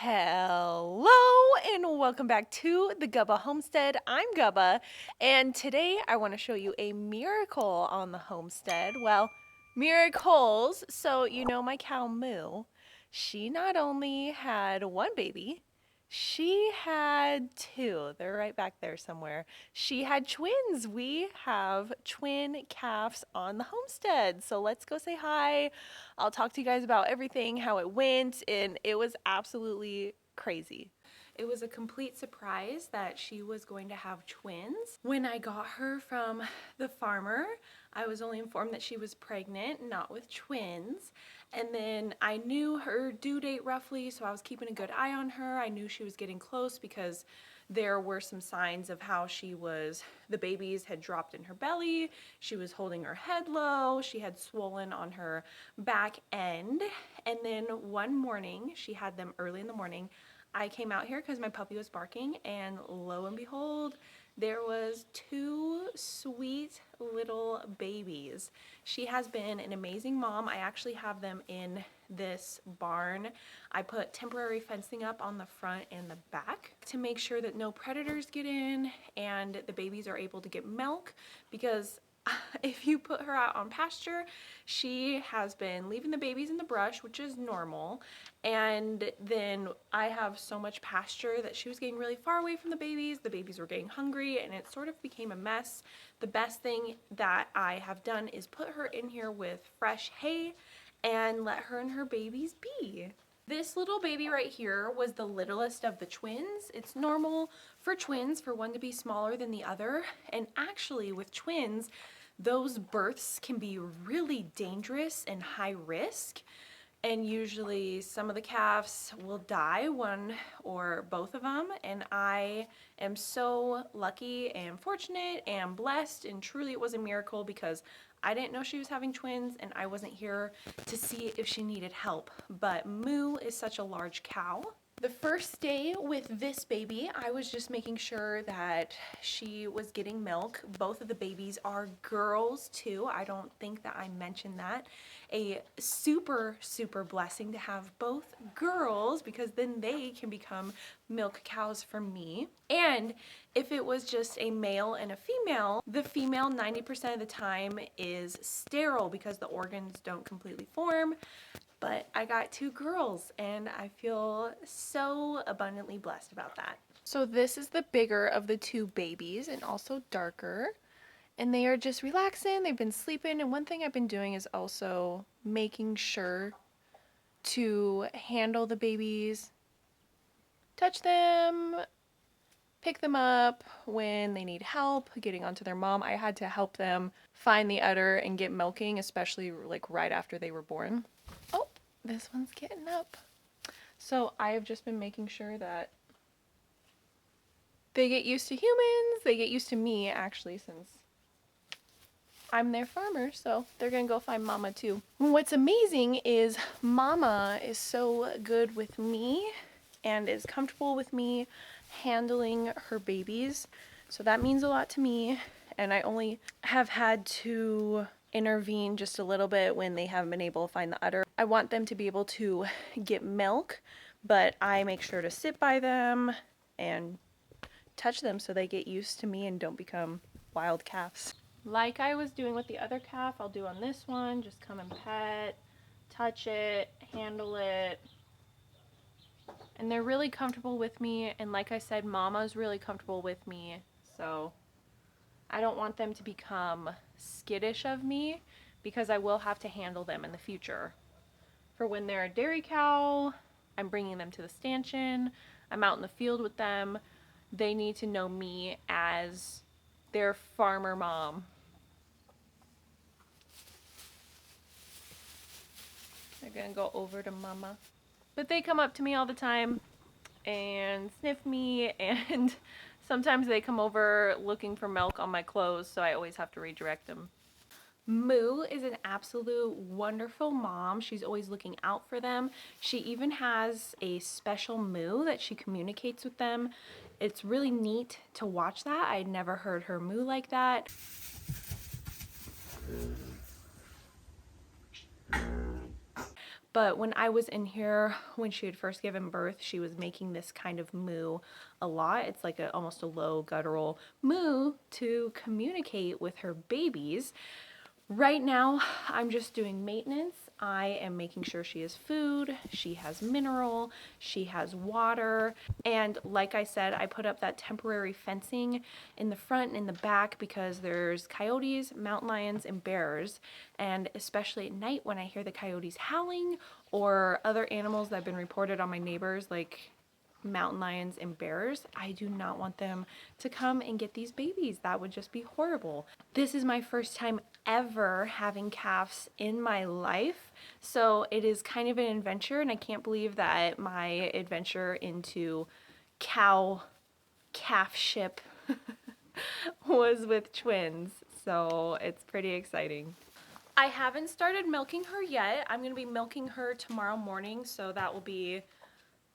Hello and welcome back to the Gubba Homestead. I'm Gubba, and today I want to show you a miracle on the homestead. Well, miracles. So you know my cow Moo, she not only had one baby, she had two. They're right back there somewhere. She had twins. We have twin calves on the homestead. So let's go say hi. I'll talk to you guys about everything, how it went, and it was absolutely crazy. It was a complete surprise that she was going to have twins. When I got her from the farmer, I was only informed that she was pregnant, not with twins. And then I knew her due date roughly, so I was keeping a good eye on her. I knew she was getting close because there were some signs of how the babies had dropped in her belly, she was holding her head low, she had swollen on her back end. And then one morning, she had them early in the morning, I came out here because my puppy was barking, and lo and behold, there was two sweet little babies. She has been an amazing mom. I actually have them in this barn. I put temporary fencing up on the front and the back to make sure that no predators get in and the babies are able to get milk, because if you put her out on pasture, she has been leaving the babies in the brush, which is normal, and then I have so much pasture that she was getting really far away from the babies were getting hungry, and it sort of became a mess. The best thing that I have done is put her in here with fresh hay and let her and her babies be. This little baby right here was the littlest of the twins. It's normal for twins for one to be smaller than the other, and actually with twins, those births can be really dangerous and high risk, and usually some of the calves will die, one or both of them, and I am so lucky and fortunate and blessed, and truly it was a miracle because I didn't know she was having twins and I wasn't here to see if she needed help. But Moo is such a large cow. The first day with this baby, I was just making sure that she was getting milk. Both of the babies are girls too. I don't think that I mentioned that. A super, super blessing to have both girls, because then they can become milk cows for me. And if it was just a male and a female, the female 90% of the time is sterile because the organs don't completely form. But I got two girls and I feel so abundantly blessed about that. So this is the bigger of the two babies and also darker. And they are just relaxing, they've been sleeping, and one thing I've been doing is also making sure to handle the babies, touch them, pick them up when they need help getting onto their mom. I had to help them find the udder and get milking, especially like right after they were born. Oh, this one's getting up. So I have just been making sure that they get used to humans, they get used to me actually, since I'm their farmer, so they're gonna go find Mama too. What's amazing is Mama is so good with me and is comfortable with me handling her babies. So that means a lot to me, and I only have had to intervene just a little bit when they haven't been able to find the udder. I want them to be able to get milk, but I make sure to sit by them and touch them so they get used to me and don't become wild calves. Like I was doing with the other calf, I'll do on this one. Just come and pet, touch it, handle it. And they're really comfortable with me. And like I said, Mama's really comfortable with me. So I don't want them to become skittish of me, because I will have to handle them in the future. For when they're a dairy cow, I'm bringing them to the stanchion, I'm out in the field with them. They need to know me as their farmer mom. They're gonna go over to Mama. But they come up to me all the time and sniff me, and sometimes they come over looking for milk on my clothes, so I always have to redirect them. Moo is an absolute wonderful mom. She's always looking out for them. She even has a special moo that she communicates with them. It's really neat to watch that. I'd never heard her moo like that. But when I was in here, when she had first given birth, she was making this kind of moo a lot. It's like almost a low guttural moo to communicate with her babies. Right now, I'm just doing maintenance. I am making sure she has food, she has mineral, she has water, and like I said, I put up that temporary fencing in the front and in the back because there's coyotes, mountain lions, and bears, and especially at night when I hear the coyotes howling or other animals that have been reported on my neighbors, like mountain lions and bears, I do not want them to come and get these babies. That would just be horrible. This is my first time ever having calves in my life, so it is kind of an adventure, and I can't believe that my adventure into calf ship was with twins, so it's pretty exciting. I haven't started milking her yet. I'm going to be milking her tomorrow morning, so that will be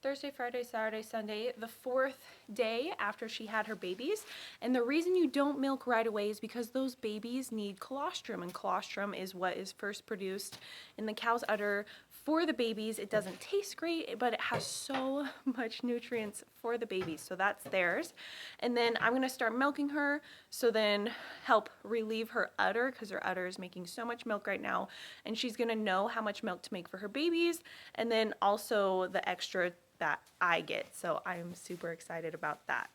Thursday, Friday, Saturday, Sunday, the 4th day after she had her babies. And the reason you don't milk right away is because those babies need colostrum, and colostrum is what is first produced in the cow's udder for the babies. It doesn't taste great, but it has so much nutrients for the babies, so that's theirs. And then I'm gonna start milking her, so then help relieve her udder, because her udder is making so much milk right now, and she's gonna know how much milk to make for her babies, and then also the extra that I get, so I'm super excited about that.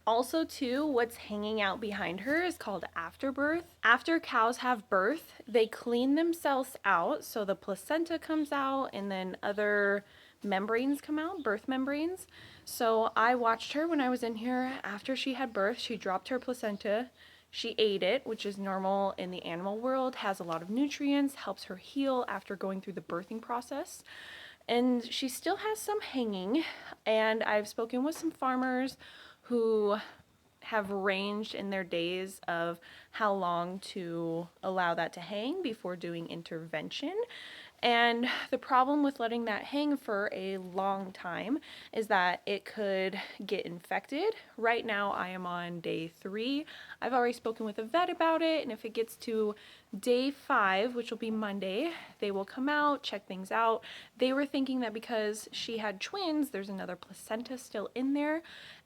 Also too, what's hanging out behind her is called afterbirth. After cows have birth, they clean themselves out, so the placenta comes out and then other membranes come out, birth membranes. So I watched her when I was in here after she had birth. She dropped her placenta. She ate it, which is normal in the animal world, has a lot of nutrients, helps her heal after going through the birthing process. And she still has some hanging, and I've spoken with some farmers who have ranged in their days of how long to allow that to hang before doing intervention. And the problem with letting that hang for a long time is that it could get infected. Right now I am on day 3. I've already spoken with a vet about it, and if it gets to day 5, which will be Monday, they will come out, check things out. They were thinking that because she had twins, there's another placenta still in there,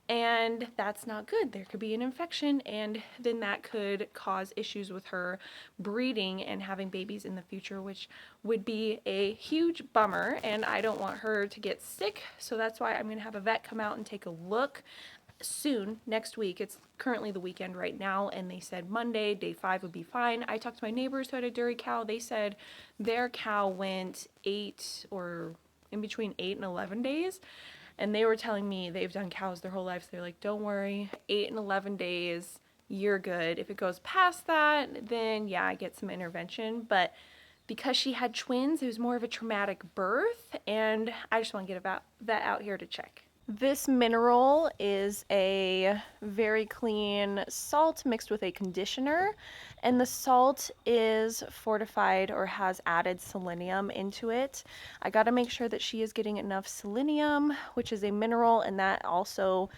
and that's not good. There could be an infection, and then that could cause issues with her breeding and having babies in the future, which would be a huge bummer, and I don't want her to get sick. So that's why I'm going to have a vet come out and take a look soon, next week. It's currently the weekend right now, and they said Monday, day 5 would be fine. I talked to my neighbors who had a dairy cow. They said their cow went 8 or in between 8 and 11 days. And they were telling me they've done cows their whole lives. They're like, don't worry, 8 and 11 days, you're good. If it goes past that, then yeah, I get some intervention. But because she had twins, it was more of a traumatic birth, and I just want to get a vet out here to check. This mineral is a very clean salt mixed with a conditioner, and the salt is fortified or has added selenium into it. I got to make sure that she is getting enough selenium, which is a mineral, and that also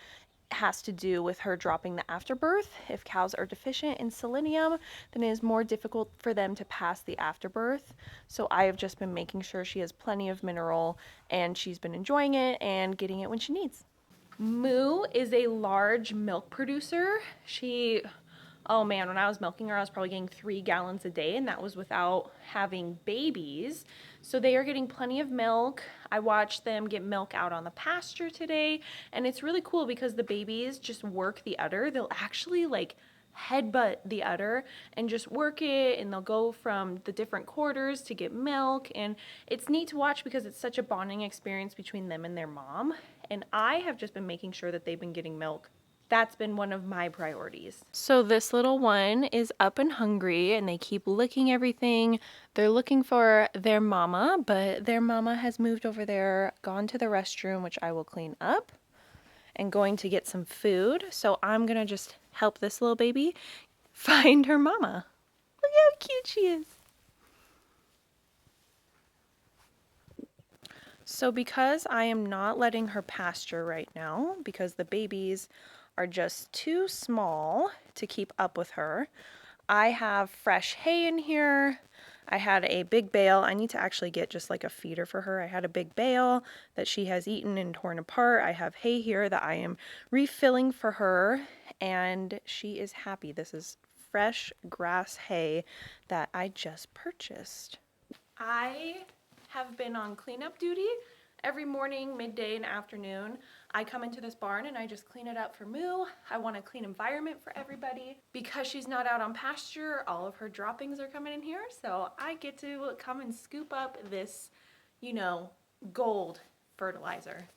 has to do with her dropping the afterbirth. If cows are deficient in selenium, then it is more difficult for them to pass the afterbirth. So I have just been making sure she has plenty of mineral, and she's been enjoying it and getting it when she needs. Moo is a large milk producer. Oh man, when I was milking her, I was probably getting 3 gallons a day, and that was without having babies. So they are getting plenty of milk. I watched them get milk out on the pasture today, and it's really cool because the babies just work the udder. They'll actually like headbutt the udder and just work it, and they'll go from the different quarters to get milk, and it's neat to watch because it's such a bonding experience between them and their mom. And I have just been making sure that they've been getting milk. That's been one of my priorities. So this little one is up and hungry, and they keep licking everything. They're looking for their mama, but their mama has moved over there, gone to the restroom, which I will clean up, and going to get some food. So I'm gonna just help this little baby find her mama. Look how cute she is. So because I am not letting her pasture right now, because the babies are just too small to keep up with her, I have fresh hay in here. I had a big bale. I need to actually get just like a feeder for her. I had a big bale that she has eaten and torn apart. I have hay here that I am refilling for her, and she is happy. This is fresh grass hay that I just purchased. I have been on cleanup duty every morning, midday, and afternoon. I come into this barn and I just clean it up for Moo. I want a clean environment for everybody. Because she's not out on pasture, all of her droppings are coming in here, so I get to come and scoop up this, you know, gold fertilizer.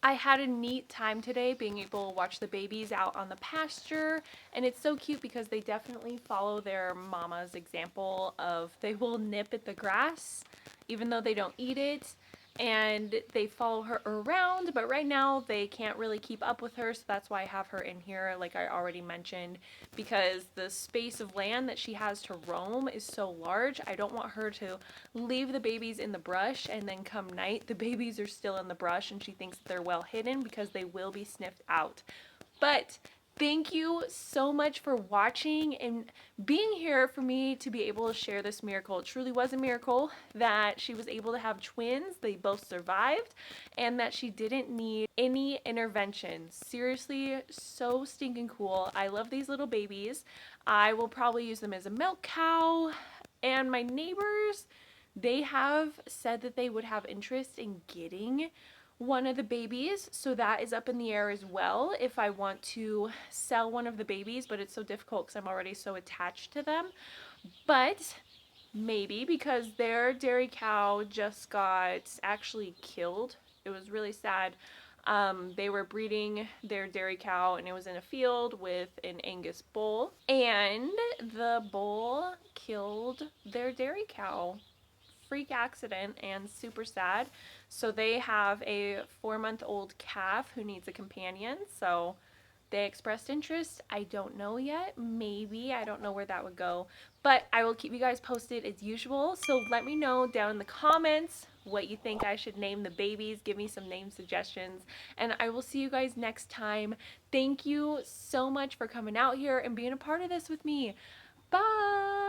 I had a neat time today being able to watch the babies out on the pasture, and it's so cute because they definitely follow their mama's example of they will nip at the grass even though they don't eat it, and they follow her around, but right now they can't really keep up with her, so that's why I have her in here like I already mentioned, because the space of land that she has to roam is so large. I don't want her to leave the babies in the brush and then come night the babies are still in the brush and she thinks they're well hidden, because they will be sniffed out. But thank you so much for watching and being here for me to be able to share this miracle. It truly was a miracle that she was able to have twins. They both survived, and that she didn't need any intervention. Seriously, so stinking cool. I love these little babies. I will probably use them as a milk cow, and my neighbors, they have said that they would have interest in getting one of the babies, so that is up in the air as well if I want to sell one of the babies, but it's so difficult because I'm already so attached to them. But maybe, because their dairy cow just got actually killed. It was really sad. They were breeding their dairy cow and it was in a field with an Angus bull, and the bull killed their dairy cow. Freak accident and super sad. So they have a 4-month-old calf who needs a companion. So they expressed interest. I don't know yet. Maybe. I don't know where that would go. But I will keep you guys posted as usual. So let me know down in the comments what you think I should name the babies. Give me some name suggestions. And I will see you guys next time. Thank you so much for coming out here and being a part of this with me. Bye!